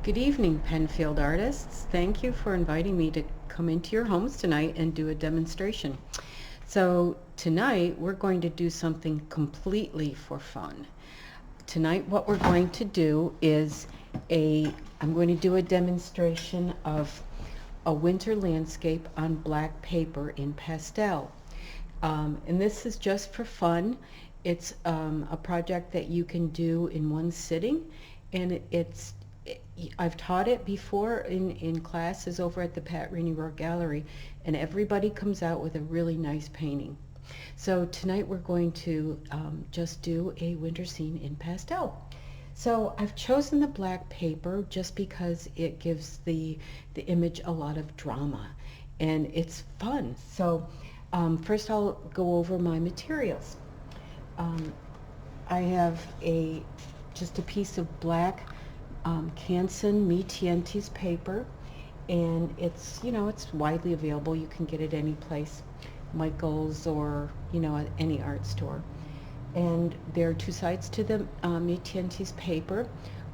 Good evening, Penfield artists. Thank you for inviting me to come into your homes tonight and do a demonstration. So tonight we're going to do something completely for fun. Tonight what we're going to do is I'm going to do a demonstration of a winter landscape on black paper in pastel. And this is just for fun. It's a project that you can do in one sitting, and I've taught it before in classes over at the Pat Rainey Roar Gallery, and everybody comes out with a really nice painting. So tonight we're going to just do a winter scene in pastel. So I've chosen the black paper just because it gives the image a lot of drama, and it's fun. So first I'll go over my materials. I have just a piece of black Canson Mi Tientis paper, and it's widely available. You can get it any place, Michael's or at any art store. And there are two sides to the Mi Tientis paper.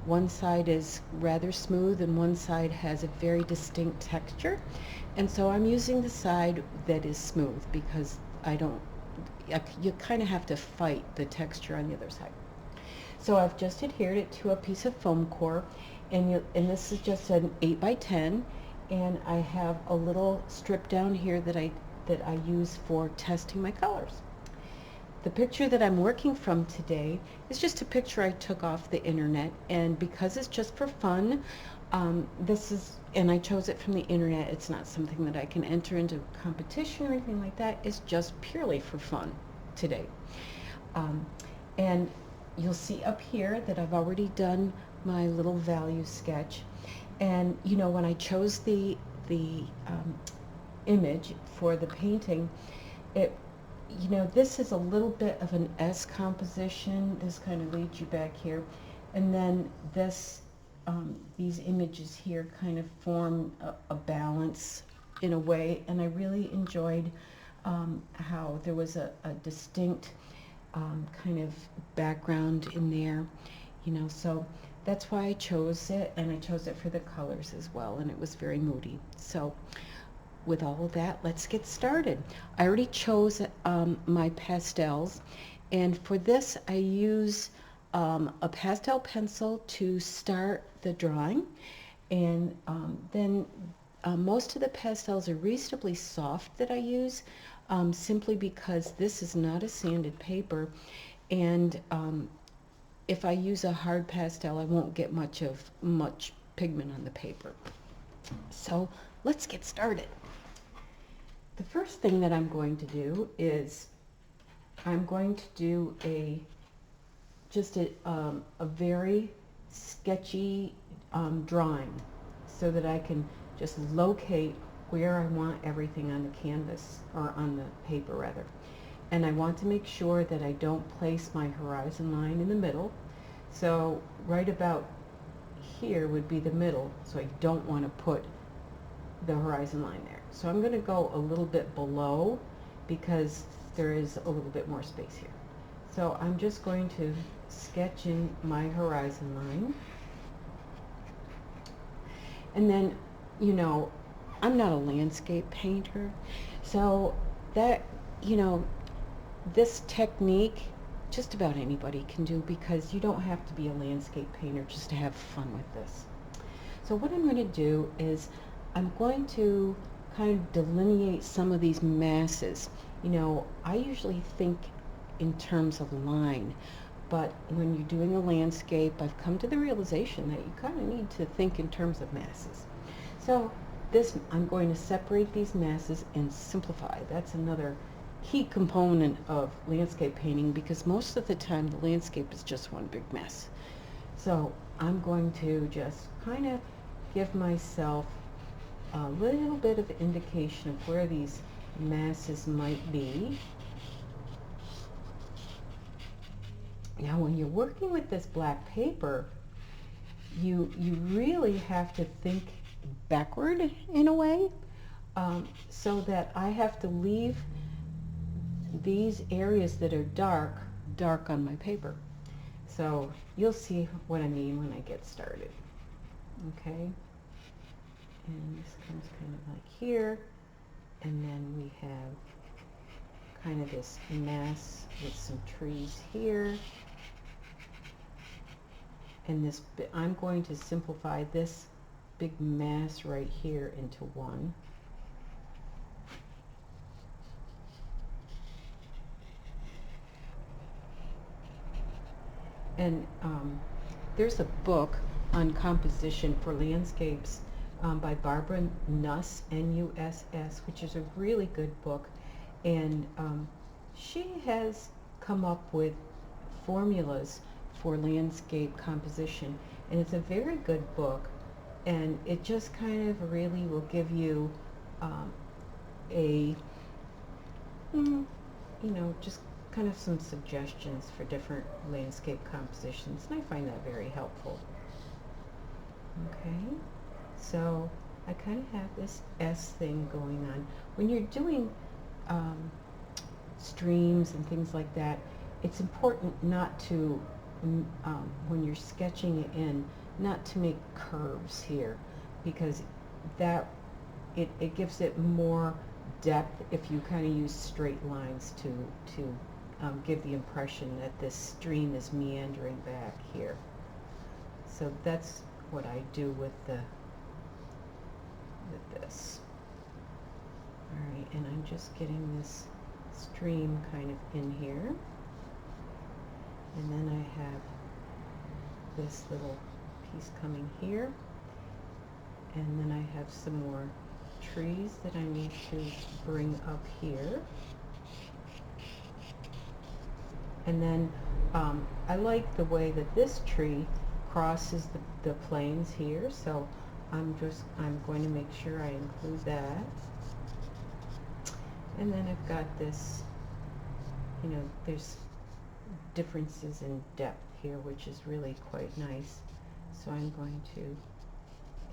One side is rather smooth and one side has a very distinct texture, and so I'm using the side that is smooth because you kind of have to fight the texture on the other side. So I've just adhered it to a piece of foam core, and this is just an 8 by 10, and I have a little strip down here that I use for testing my colors. The picture that I'm working from today is just a picture I took off the internet, and because it's just for fun, and I chose it from the internet. It's not something that I can enter into competition or anything like that. It's just purely for fun today. And you'll see up here that I've already done my little value sketch. And when I chose the image for the painting, this is a little bit of an S composition. This kind of leads you back here, and then these images here kind of form a balance in a way, and I really enjoyed how there was a distinct kind of background in there, so that's why I chose it, and I chose it for the colors as well, and it was very moody. So with all of that, let's get started. I already chose my pastels, and for this I use a pastel pencil to start the drawing, and then most of the pastels are reasonably soft that I use, simply because this is not a sanded paper, and if I use a hard pastel I won't get much pigment on the paper. So let's get started. The first thing that I'm going to do is I'm going to do a very sketchy drawing so that I can just locate where I want everything on the canvas, or on the paper rather. And I want to make sure that I don't place my horizon line in the middle. So right about here would be the middle, so I don't want to put the horizon line there. So I'm going to go a little bit below because there is a little bit more space here. So I'm just going to sketch in my horizon line. And then, I'm not a landscape painter, so that, this technique just about anybody can do, because you don't have to be a landscape painter just to have fun with this. So what I'm going to do is I'm going to kind of delineate some of these masses. I usually think in terms of line, but when you're doing a landscape, I've come to the realization that you kind of need to think in terms of masses. So I'm going to separate these masses and simplify. That's another key component of landscape painting, because most of the time the landscape is just one big mess. So I'm going to just kind of give myself a little bit of indication of where these masses might be. Now when you're working with this black paper, you really have to think backward in a way, so that I have to leave these areas that are dark on my paper. So you'll see what I mean when I get started. Okay, and this comes kind of like here, and then we have kind of this mass with some trees here. And this, I'm going to simplify this big mass right here into one. And there's a book on composition for landscapes by Barbara Nuss, N-U-S-S, which is a really good book. And she has come up with formulas for landscape composition. And it's a very good book. And it just kind of really will give you just kind of some suggestions for different landscape compositions, and I find that very helpful. Okay, so I kind of have this S thing going on. When you're doing streams and things like that, it's important not to, when you're sketching it in, not to make curves here, because that it gives it more depth if you kind of use straight lines to give the impression that this stream is meandering back here. So that's what I do with this. All right, and I'm just getting this stream kind of in here, and then I have this little piece coming here, and then I have some more trees that I need to bring up here. And then I like the way that this tree crosses the planes here, so I'm going to make sure I include that. And then I've got this, there's differences in depth here, which is really quite nice. So I'm going to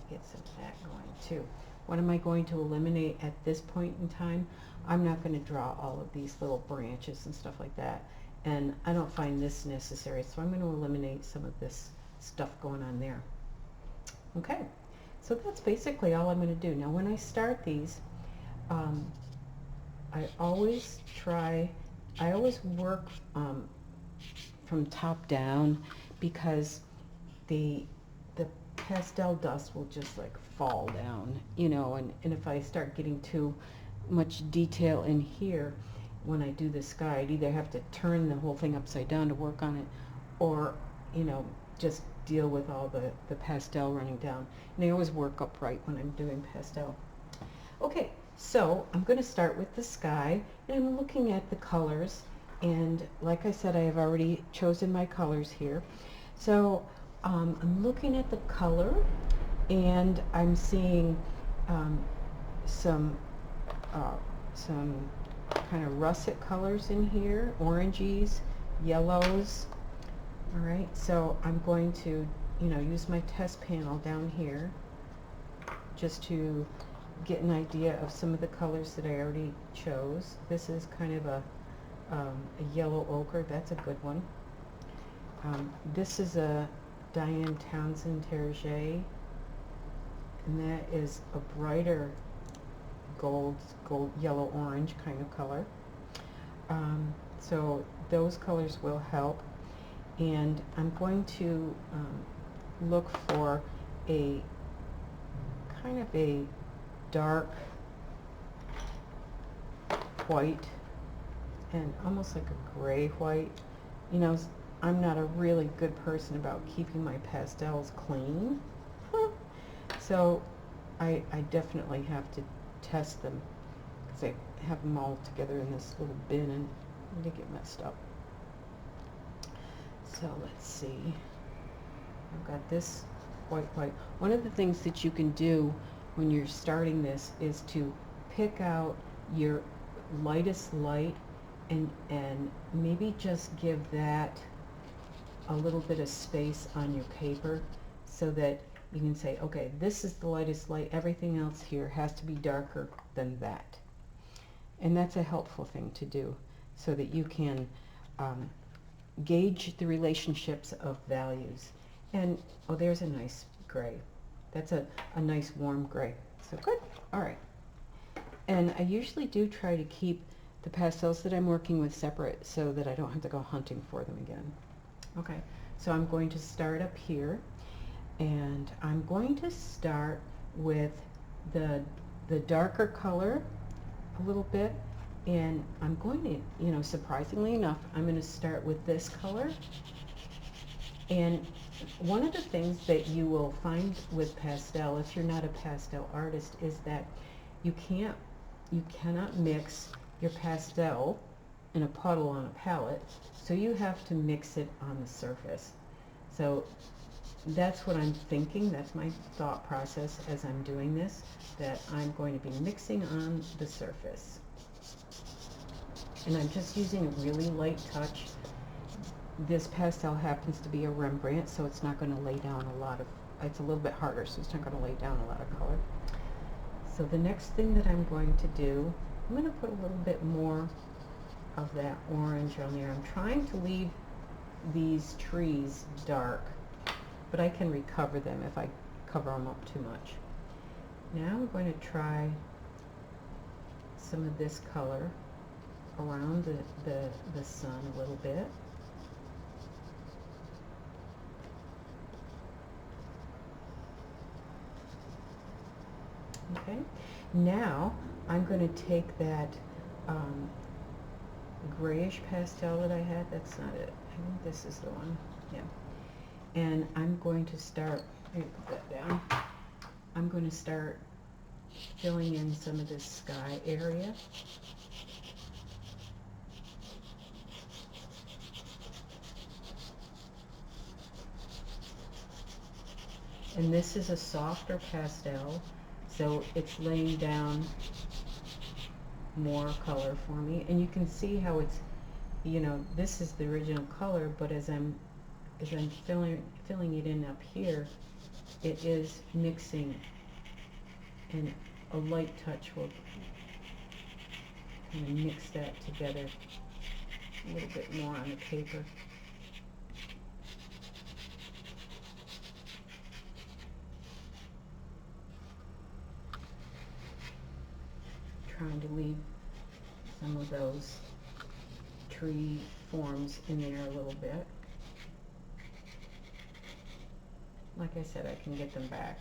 get some of that going too. What am I going to eliminate at this point in time? I'm not going to draw all of these little branches and stuff like that. And I don't find this necessary, so I'm going to eliminate some of this stuff going on there. Okay, so that's basically all I'm going to do. Now when I start these, I always work from top down, because the pastel dust will just like fall down, and if I start getting too much detail in here, when I do the sky, I'd either have to turn the whole thing upside down to work on it, or just deal with all the pastel running down. And they always work upright when I'm doing pastel. Okay, so I'm going to start with the sky, and I'm looking at the colors, and like I said, I have already chosen my colors here. So I'm looking at the color, and I'm seeing some kind of russet colors in here, oranges, yellows. All right, so I'm going to, use my test panel down here just to get an idea of some of the colors that I already chose. This is kind of a yellow ochre. That's a good one. This is a Diane Townsend Terje, and that is a brighter gold, yellow, orange kind of color. So those colors will help. And I'm going to look for a kind of a dark white, and almost like a gray white. I'm not a really good person about keeping my pastels clean. So I definitely have to test them, because I have them all together in this little bin and they get messed up. So let's see. I've got this white. One of the things that you can do when you're starting this is to pick out your lightest light and maybe just give that a little bit of space on your paper, so that you can say, okay, this is the lightest light, everything else here has to be darker than that. And that's a helpful thing to do, so that you can gauge the relationships of values. And, oh, there's a nice gray. That's a nice warm gray. So good. All right. And I usually do try to keep the pastels that I'm working with separate so that I don't have to go hunting for them again. Okay, so I'm going to start up here, and I'm going to start with the darker color a little bit, and I'm going to, you know, surprisingly enough, I'm going to start with this color. And one of the things that you will find with pastel, if you're not a pastel artist, is that you cannot mix your pastel in a puddle on a palette, so you have to mix it on the surface. So that's what I'm thinking, that's my thought process as I'm doing this, that I'm going to be mixing on the surface. And I'm just using a really light touch. This pastel happens to be a Rembrandt, so it's not going to lay down a lot of, it's a little bit harder, so it's not going to lay down a lot of color. So the next thing that I'm going to do, I'm going to put a little bit more of that orange on there. I'm trying to leave these trees dark, but I can recover them if I cover them up too much. Now I'm going to try some of this color around the sun a little bit. Okay, now I'm going to take that grayish pastel that I had, that's not it, I think this is the one, yeah, and I'm going to start, let me put that down, I'm going to start filling in some of this sky area. And this is a softer pastel, so it's laying down more color for me. And you can see how it's, you know, this is the original color, but as I'm filling it in up here, it is mixing, and a light touch will kind of mix that together a little bit more on the paper. Trying to leave some of those tree forms in there a little bit. Like I said, I can get them back.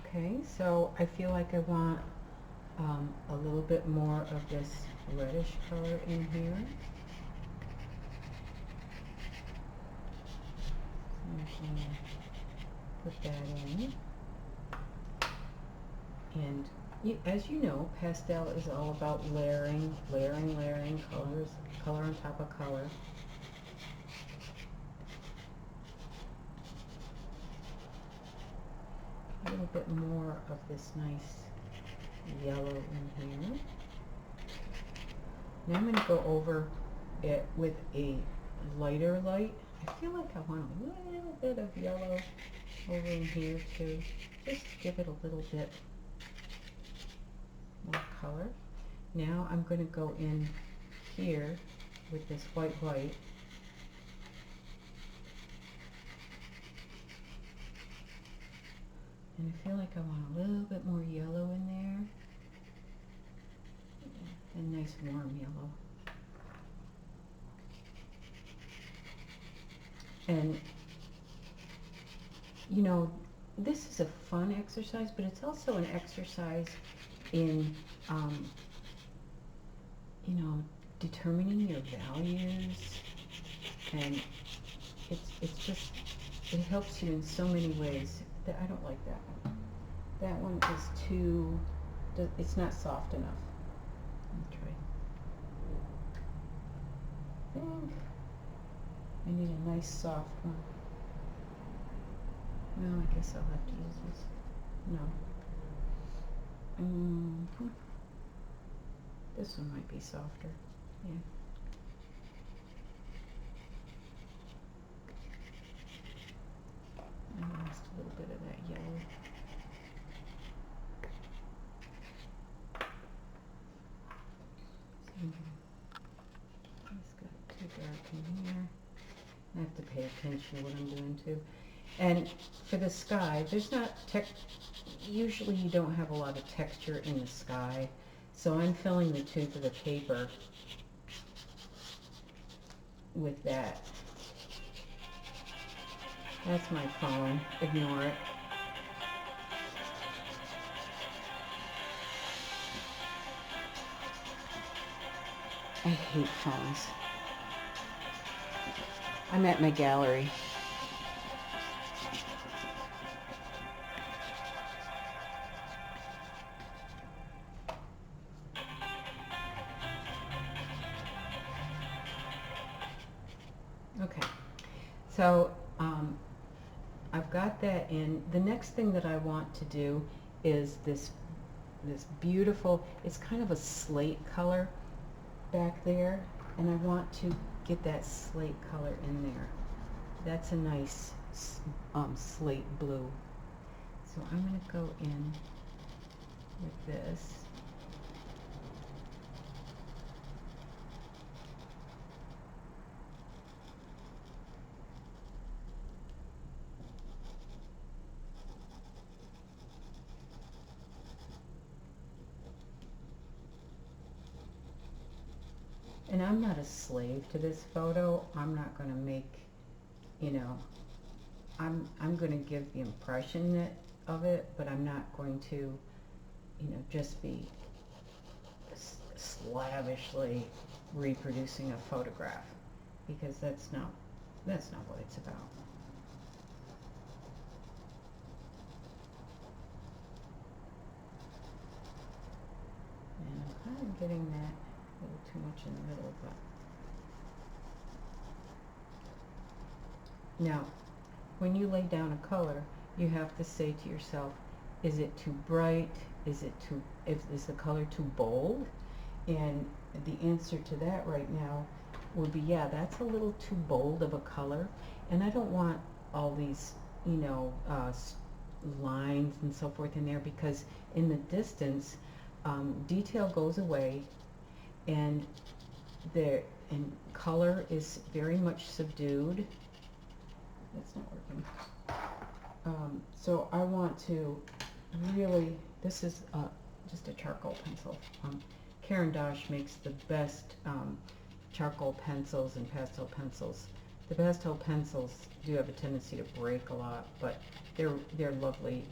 Okay, so I feel like I want a little bit more of this reddish color in here. So I'm going to put that in. And as you know, pastel is all about layering colors, color on top of color. A little bit more of this nice yellow in here. Now I'm going to go over it with a lighter light. I feel like I want a little bit of yellow over in here too, just to give it a little bit more color. Now I'm going to go in here with this white. And I feel like I want a little bit more yellow in there. A nice warm yellow. And, you know, this is a fun exercise, but it's also an exercise in, you know, determining your values. And it's just, it helps you in so many ways. I don't like that one. That one is too, it's not soft enough. Let me try. I think I need a nice soft one. Well, I guess I'll have to use this. No. This one might be softer. Yeah. I have to pay attention to what I'm doing too. And for the sky, there's not usually you don't have a lot of texture in the sky. So I'm filling the tooth of the paper with that. That's my phone. Ignore it. I hate phones. I'm at my gallery. Okay, so I've got that in. The next thing that I want to do is this beautiful, it's kind of a slate color back there, and I want to get that slate color in there. That's a nice slate blue. So I'm going to go in with this. And I'm not a slave to this photo. I'm not going to make, you know, I'm going to give the impression of it, but I'm not going to, you know, just be slavishly reproducing a photograph, because that's not what it's about. And I'm kind of getting that a little too much in the middle, but now when you lay down a color, you have to say to yourself, is it too bright? Is the color too bold? And the answer to that right now would be, yeah, that's a little too bold of a color, and I don't want all these, you know, lines and so forth in there, because in the distance, detail goes away, and color is very much subdued. That's not working. So I want to really, this is just a charcoal pencil. Caran d'Ache makes the best charcoal pencils and pastel pencils. The pastel pencils do have a tendency to break a lot, but they're lovely,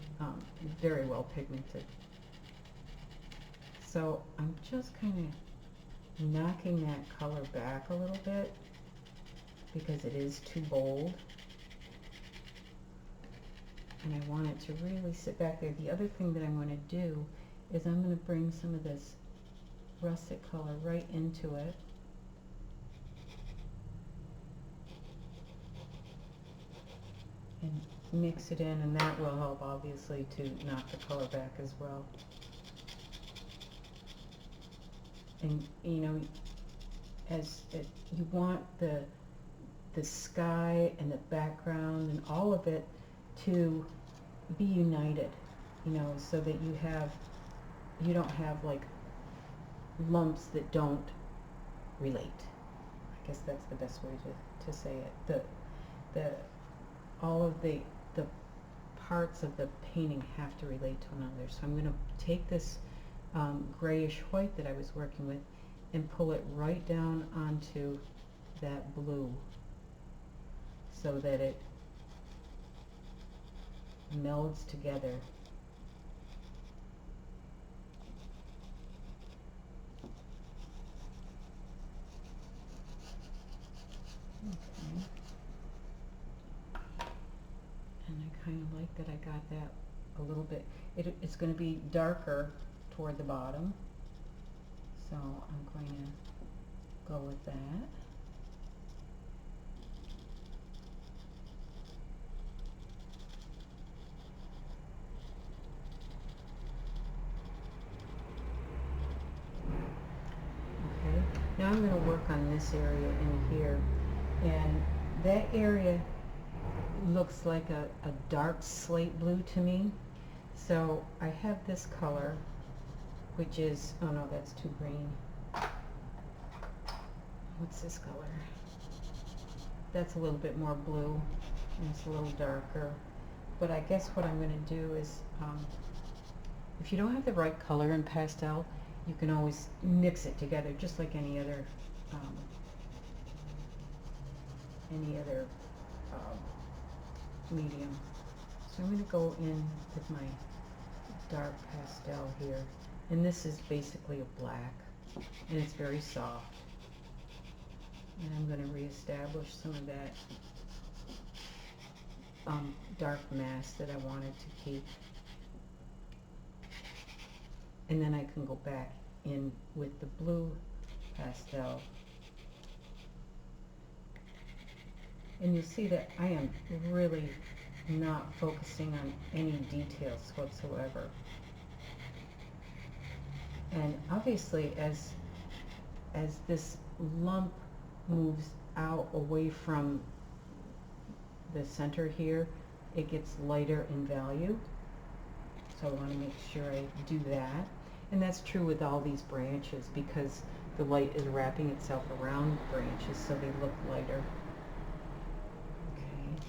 very well pigmented. So I'm just kind of knocking that color back a little bit because it is too bold. And I want it to really sit back there. The other thing that I'm going to do is I'm going to bring some of this russet color right into it. And mix it in, and that will help obviously to knock the color back as well. And you know, you want the sky and the background and all of it to be united, you know, so that you don't have like lumps that don't relate. I guess that's the best way to say it. All of the parts of the painting have to relate to one another. So I'm going to take this grayish white that I was working with and pull it right down onto that blue so that it melds together. Okay. And I kind of like that I got that a little bit. It's going to be darker toward the bottom, so I'm going to go with that. Okay, now I'm going to work on this area in here, and that area looks like a dark slate blue to me. So I have this color, which is, oh no, that's too green. What's this color? that's a little bit more blue, and it's a little darker. But I guess what I'm going to do is, if you don't have the right color in pastel, you can always mix it together just like any other um, medium. So I'm going to go in with my dark pastel here, and this is basically a black, and it's very soft. And I'm going to reestablish some of that dark mass that I wanted to keep. And then I can go back in with the blue pastel. And you see that I am really not focusing on any details whatsoever. And obviously as this lump moves out away from the center here, it gets lighter in value. So I want to make sure I do that. And that's true with all these branches because the light is wrapping itself around branches so they look lighter. Okay.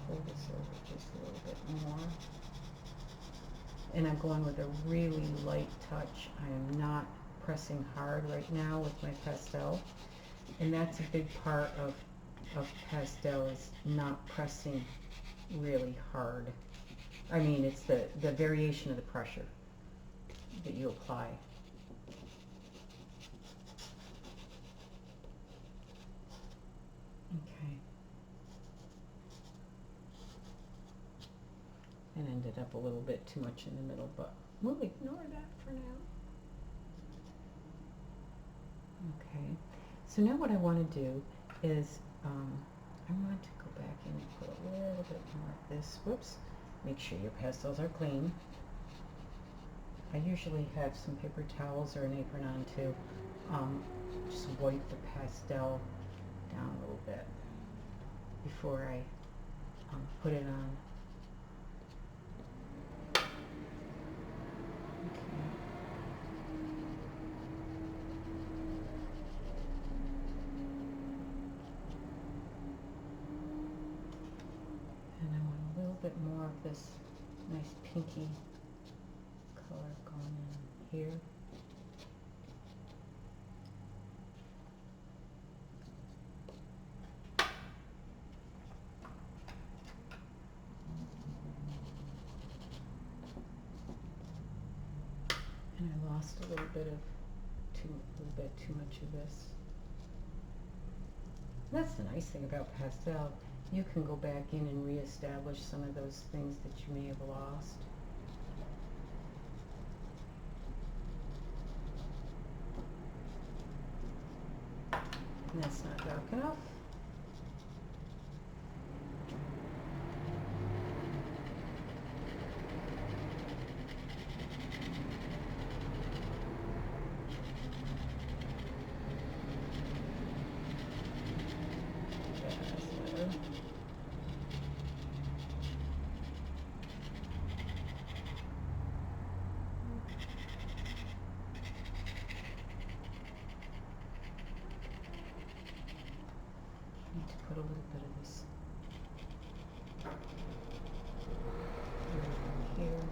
Pull this over just a little bit more. And I'm going with a really light touch. I am not pressing hard right now with my pastel. And that's a big part of pastel, is not pressing really hard. I mean, it's the variation of the pressure that you apply. Okay. And ended up a little bit too much in the middle, but we'll ignore that for now. Okay. So now what I want to do is I want to go back in and put a little bit more of this. Whoops. Make sure your pastels are clean. I usually have some paper towels or an apron on to just wipe the pastel down a little bit before I put it on. Okay. And I want a little bit more of this nice pinky color going in here. And I lost a little bit too much of this. That's the nice thing about pastel. You can go back in and reestablish some of those things that you may have lost. And that's not dark enough. Need to put a little bit of this here.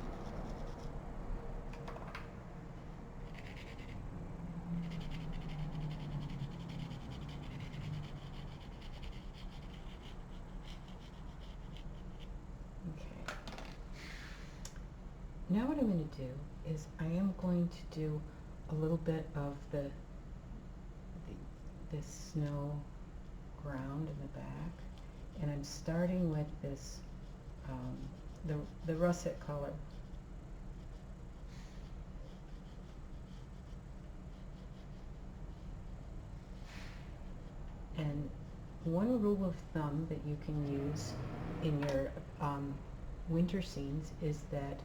Okay. Now what I'm going to do is I am going to do a little bit of this snow ground in the back, and I'm starting with this the russet color. And one rule of thumb that you can use in your winter scenes is that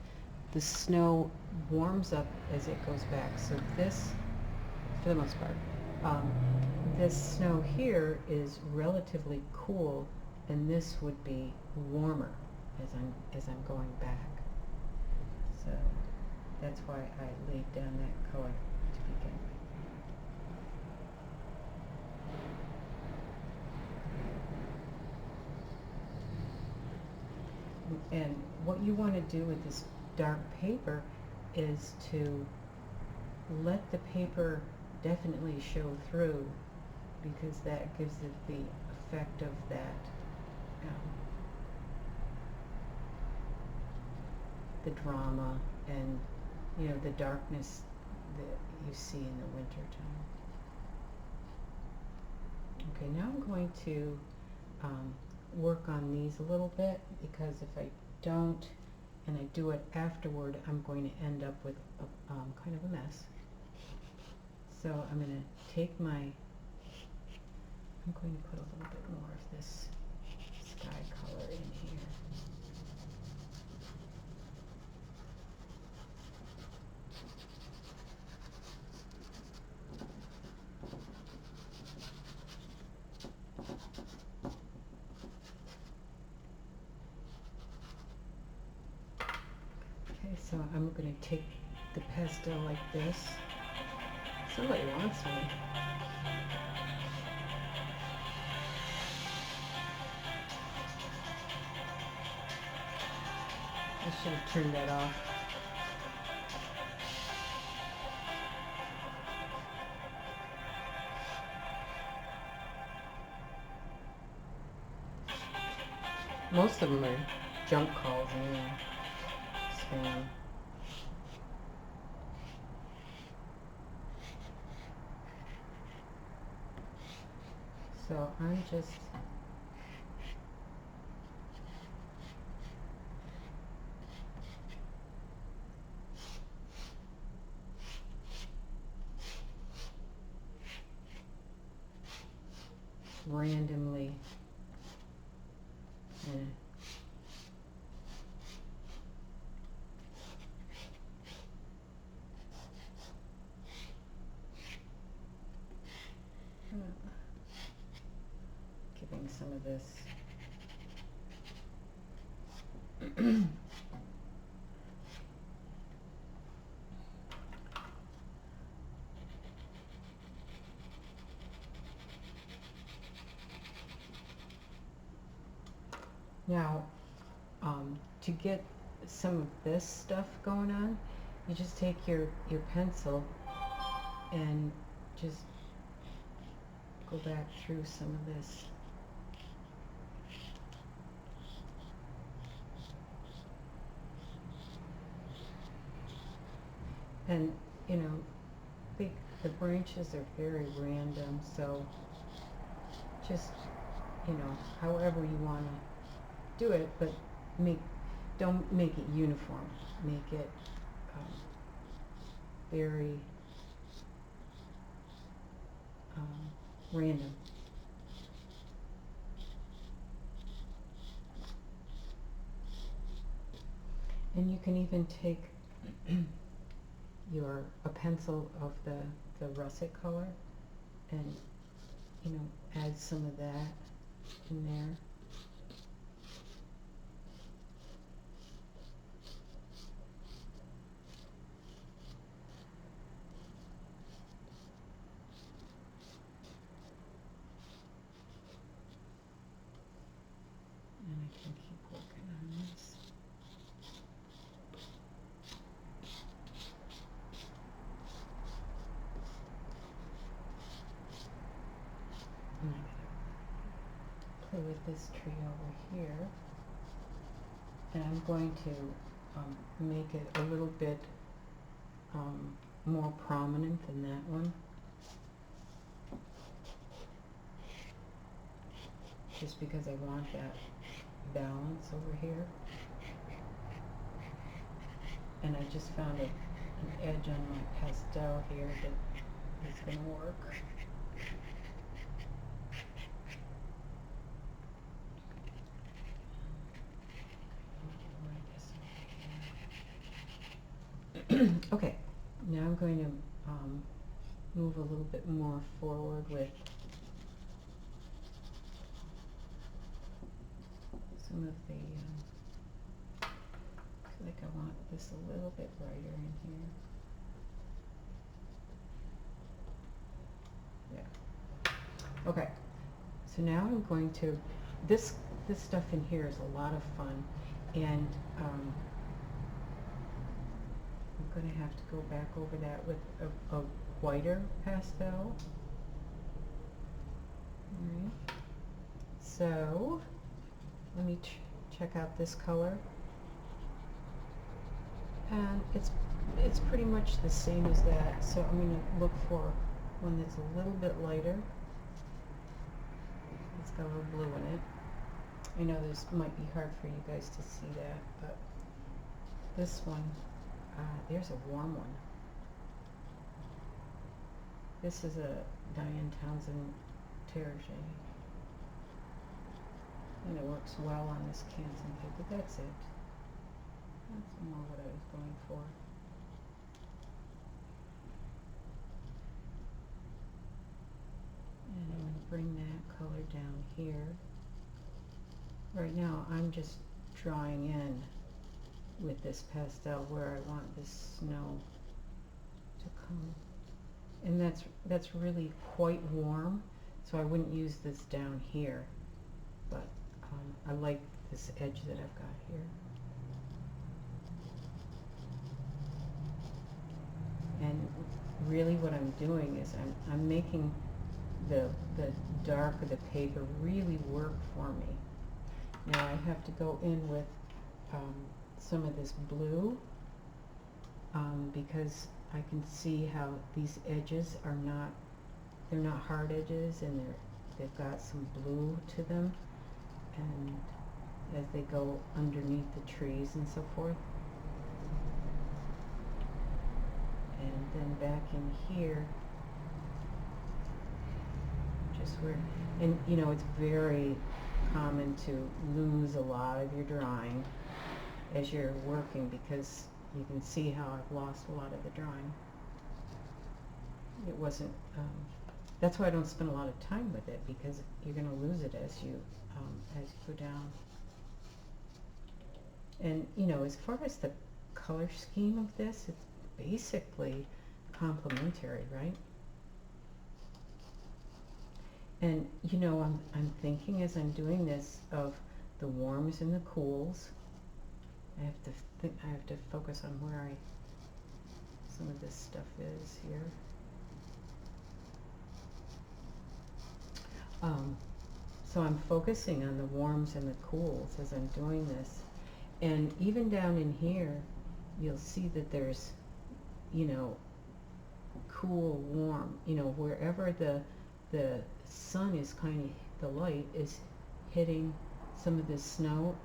the snow warms up as it goes back. So this, for the most part, this snow here is relatively cool, and this would be warmer as I'm going back. So that's why I laid down that color to begin with. And what you want to do with this dark paper is to let the paper definitely show through, because that gives it the effect of that the drama and the darkness that you see in the winter time. Okay, now I'm going to work on these a little bit, because if I don't and I do it afterward, I'm going to end up with kind of a mess. So I'm going to take I'm going to put a little bit more of this sky color in here. Okay, so I'm going to take the pastel like this. Somebody wants me. I should have turned that off. Most of them are junk calls anyway. Spam. So I'm just randomly giving some of this now to get some of this stuff going on, you just take your pencil and just go back through some of this. And the branches are very random, so just however you want to do it, but don't make it uniform. Make it very random. And you can even take a pencil of the russet color and add some of that in there. And I can keep working on this. And I'm going to play with this tree over here. And I'm going to make it a little bit more prominent than that one. Just because I want that balance over here. And I just found an edge on my pastel here that is going to work. Okay, now I'm going to move a little bit more forward with some of the, I feel like I want this a little bit brighter in here. Yeah. Okay, so now I'm going to, this stuff in here is a lot of fun. And I'm going to have to go back over that with a whiter pastel. Alright. So, let me check out this color. And it's pretty much the same as that, so I'm going to look for one that's a little bit lighter. It's got a little blue in it. I know this might be hard for you guys to see that, but this one, there's a warm one. This is a Diane Townsend Terre. And it works well on this Canson paper. That's it. That's more what I was going for. And I'm going to bring that color down here. Right now I'm just drawing in with this pastel where I want this snow to come. And that's really quite warm, so I wouldn't use this down here. But I like this edge that I've got here. And really what I'm doing is I'm making the dark of the paper really work for me. Now I have to go in with some of this blue because I can see how these edges are they're not hard edges, and they've got some blue to them, and as they go underneath the trees and so forth. And then back in here, just where, and you know, it's very common to lose a lot of your drawing as you're working, because you can see how I've lost a lot of the drawing. It wasn't, that's why I don't spend a lot of time with it, because you're going to lose it as you go down. And you know, as far as the color scheme of this, it's basically complementary, right? And you know, I'm thinking as I'm doing this of the warms and the cools. I have to focus on where some of this stuff is here. So I'm focusing on the warms and the cools as I'm doing this. And even down in here, you'll see that there's, you know, cool, warm, you know, wherever the sun is the light is hitting some of this snow,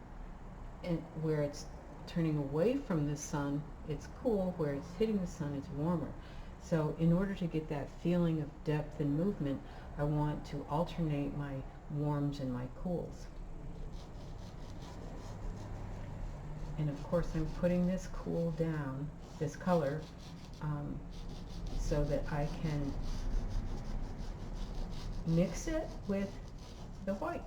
and where it's turning away from the sun, it's cool. Where it's hitting the sun, it's warmer. So in order to get that feeling of depth and movement, I want to alternate my warms and my cools. And of course I'm putting this cool down, this color, so that I can mix it with the white.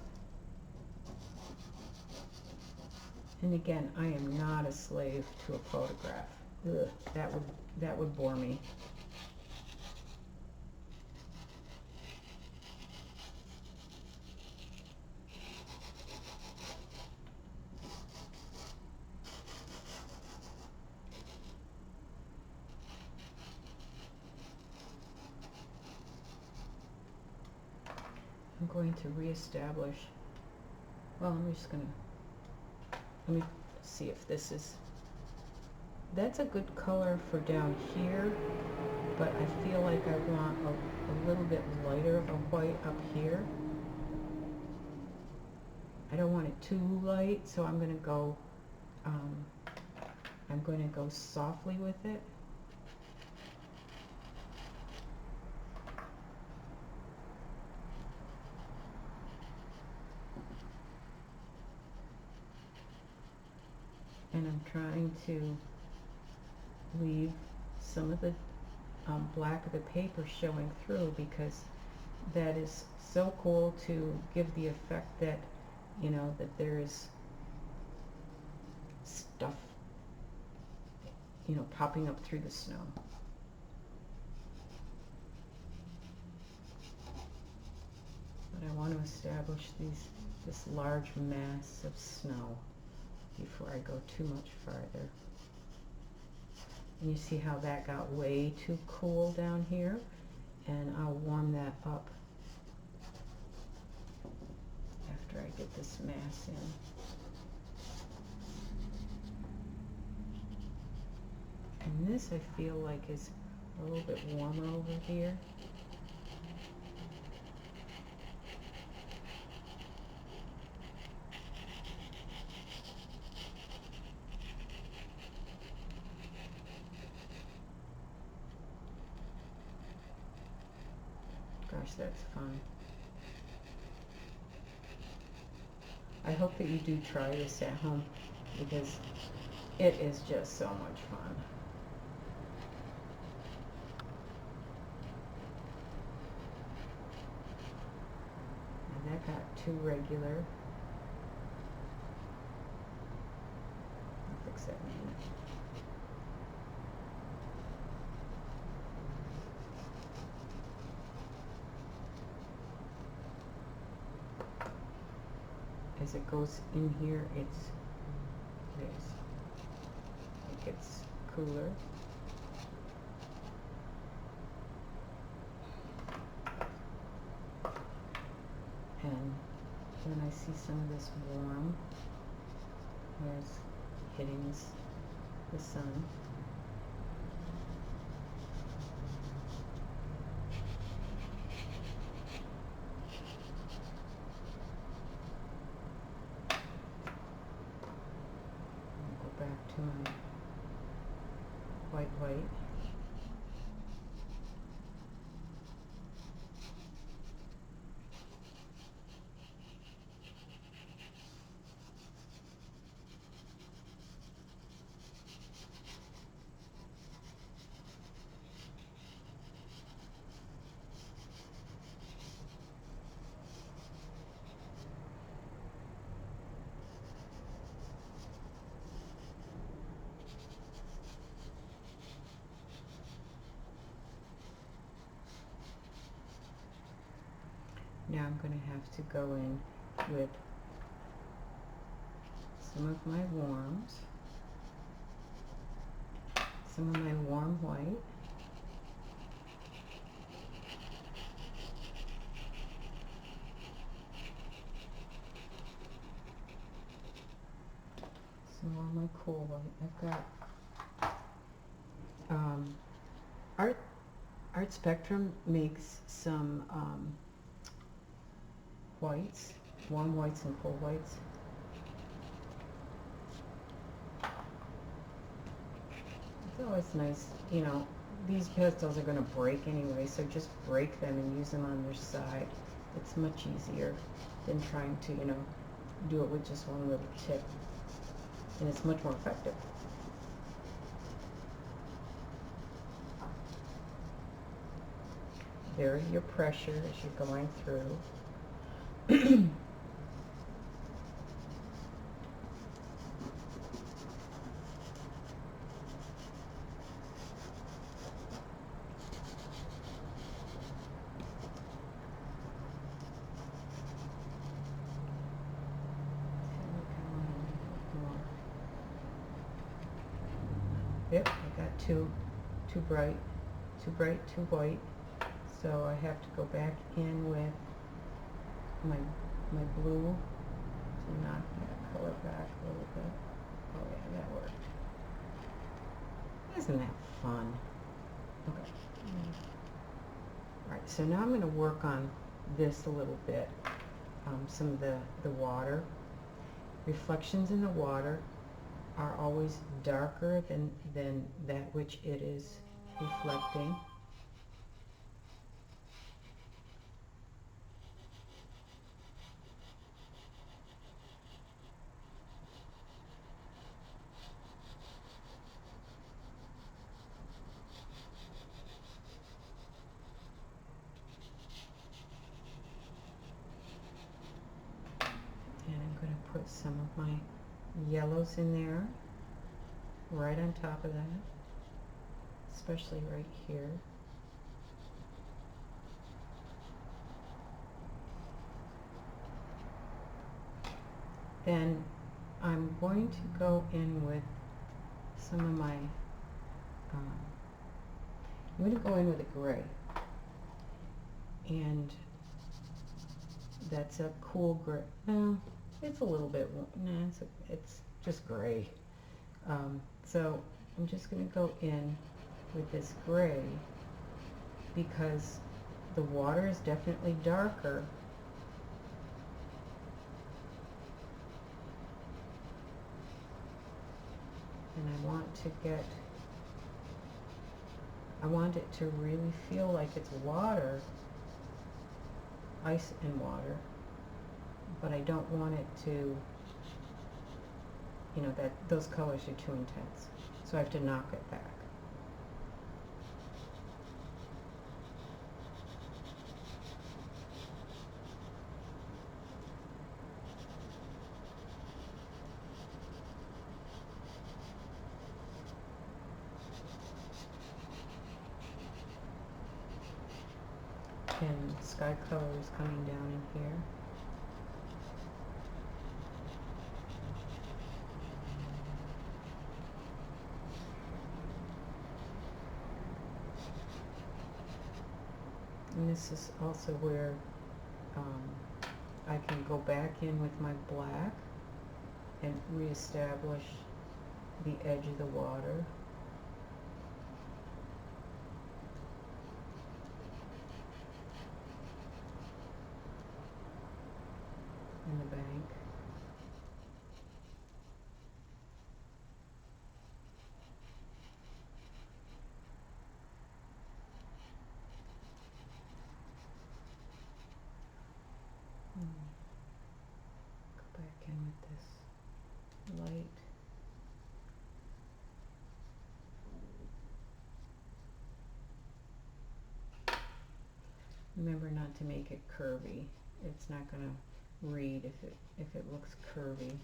And again, I am not a slave to a photograph. Ugh, that would bore me. I'm going to reestablish, well, let me see if this is, that's a good color for down here, but I feel like I want a little bit lighter of a white up here. I don't want it too light, so I'm going to go softly with it. And I'm trying to leave some of the black of the paper showing through, because that is so cool to give the effect that, you know, that there is stuff, you know, popping up through the snow. But I want to establish this large mass of snow. before I go too much farther. And you see how that got way too cool down here? And I'll warm that up after I get this mass in. And this I feel like is a little bit warmer over here. Gosh, that's fun. I hope that you do try this at home because it is just so much fun. And that got too regular. I'll fix that in a minute. As it goes in here, it gets cooler. And when I see some of this warm, where it's hitting the sun, back to my white. Now I'm going to have to go in with some of my warms, some of my warm white, some more of my cool white. I've got Art Spectrum makes some whites, warm whites and cool whites. It's always nice, you know, these pastels are going to break anyway, so just break them and use them on their side. It's much easier than trying to, you know, do it with just one little tip. And it's much more effective. Vary your pressure as you're going through. Yep, I got too bright, too white. So I have to go back in with my blue to knock that color back a little bit. Oh yeah, that worked. Isn't that fun? Okay. Alright, so now I'm going to work on this a little bit. Some of the water. Reflections in the water are always darker than that which it is reflecting. And I'm going to put some of my yellows in there, right on top of that, especially right here. Then I'm going to go in with some of my, I'm going to go in with a gray. And that's a cool gray. No, it's a little bit, no, it's just gray. So I'm just going to go in with this gray because the water is definitely darker. And I want it to really feel like it's water, ice and water, but I don't want it to, that those colors are too intense. So I have to knock it back. And sky color is coming down in here. And this is also where I can go back in with my black and reestablish the edge of the water. In the bank. Go back in with this light. Remember not to make it curvy. It's not going to read if it looks curvy.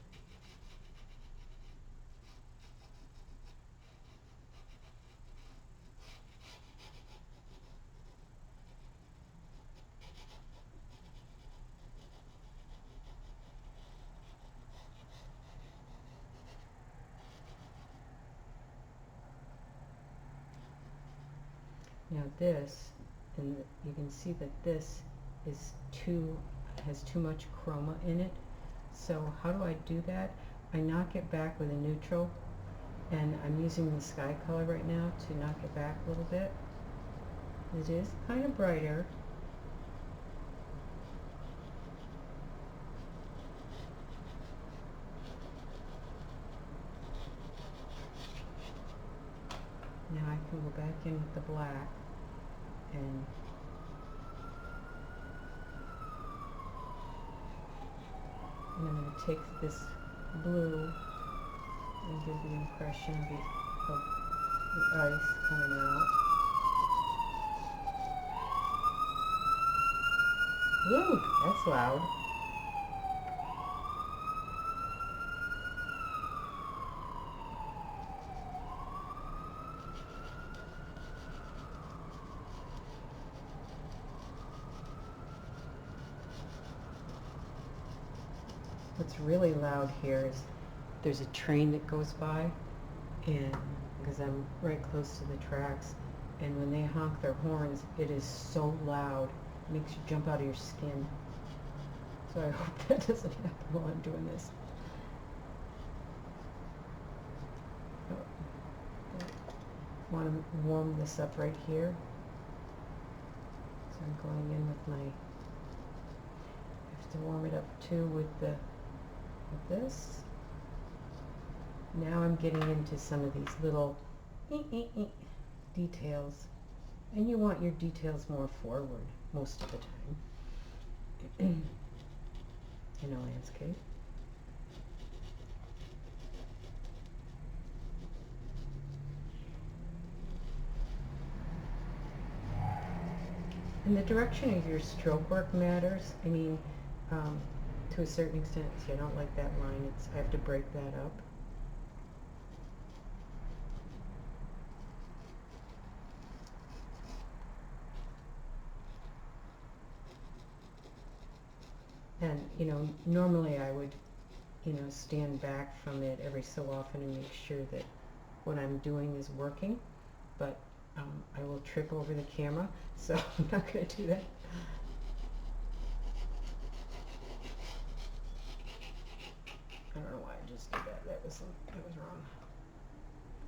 Now this, and you can see that this is has too much chroma in it. So how do I do that? I knock it back with a neutral, and I'm using the sky color right now to knock it back a little bit. It is kind of brighter. Now I can go back in with the black and I'm going to take this blue and give the impression of the ice coming out. Woo! That's loud. What's really loud here is there's a train that goes by, and because I'm right close to the tracks, and when they honk their horns, it is so loud, it makes you jump out of your skin. So I hope that doesn't happen while I'm doing this. I want to warm this up right here. So I'm going in with my, I have to warm it up too with this. Now I'm getting into some of these little details, and you want your details more forward most of the time in a landscape. And the direction of your stroke work matters. I mean, to a certain extent. See, I don't like that line. I have to break that up. And, normally I would, stand back from it every so often and make sure that what I'm doing is working, but I will trip over the camera, so I'm not going to do that. I don't know why I just did that. That was wrong.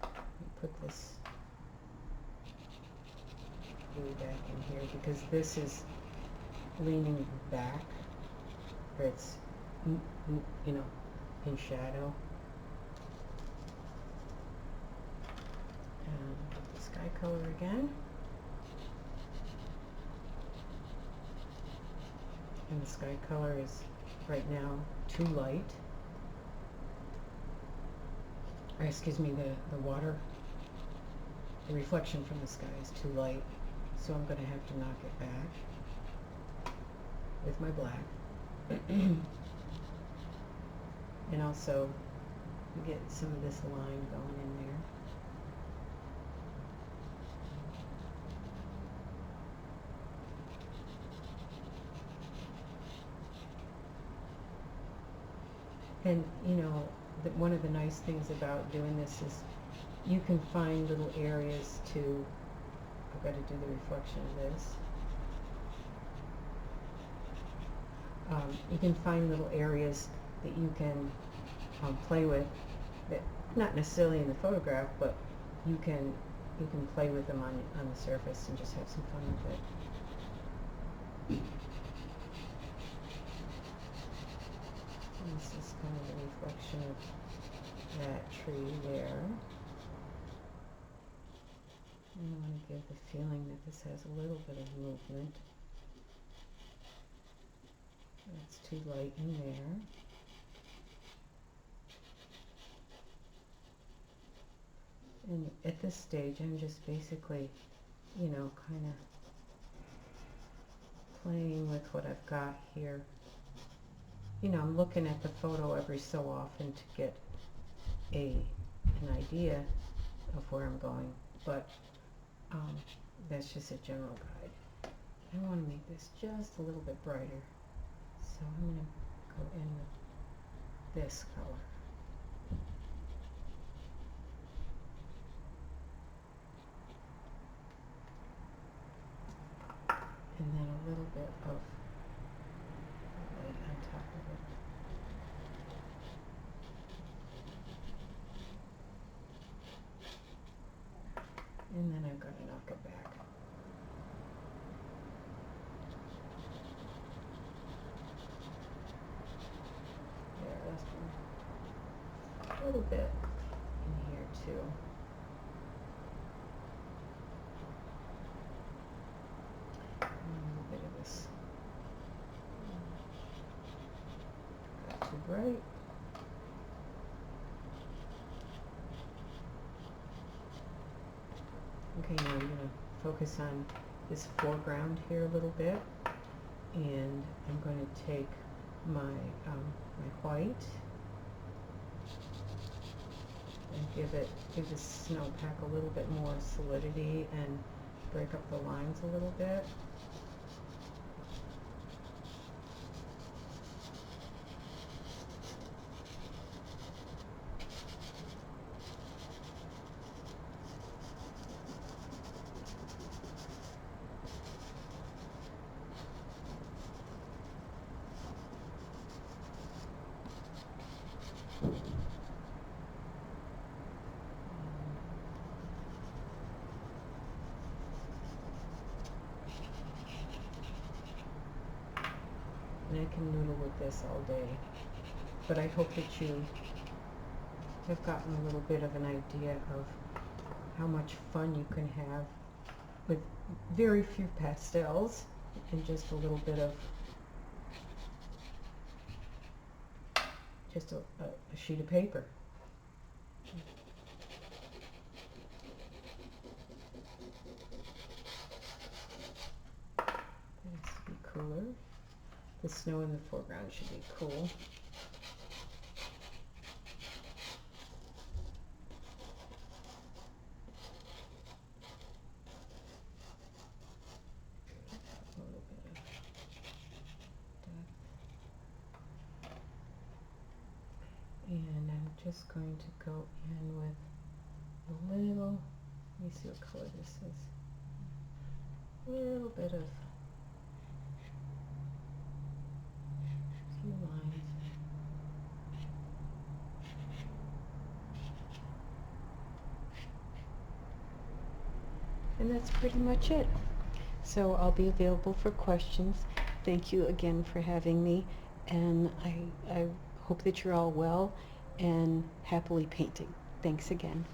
Let me put this way back in here because this is leaning back, or it's in shadow. And the sky color again. And the sky color is right now too light. Or excuse me, the water, the reflection from the sky is too light. So I'm going to have to knock it back with my black. And also get some of this line going in there. And one of the nice things about doing this is you can find little areas to, I've got to do the reflection of this. You can find little areas that you can play with, that not necessarily in the photograph, but you can play with them on the surface and just have some fun with it. And this is kind of a reflection of that tree there. And I want to give the feeling that this has a little bit of movement. It's too light in there. And at this stage, I'm just basically, kind of playing with what I've got here. I'm looking at the photo every so often to get an idea of where I'm going, but that's just a general guide. I want to make this just a little bit brighter, so I'm going to go in with this color. And then a little bit of light on top of it. And then I've got to knock it back. There, that's a little bit in here too. Not too bright. Okay, now I'm going to focus on this foreground here a little bit, and I'm going to take my my white and give this snowpack a little bit more solidity and break up the lines a little bit. And I can noodle with this all day, but I hope that you have gotten a little bit of an idea of how much fun you can have with very few pastels and just a little bit of just a sheet of paper. This should be cooler. The snow in the foreground should be cool. A little bit of depth. And I'm just going to go in with a little, let me see what color this is, a little bit of few lines. And that's pretty much it. So I'll be available for questions. Thank you again for having me, and I hope that you're all well and happily painting. Thanks again.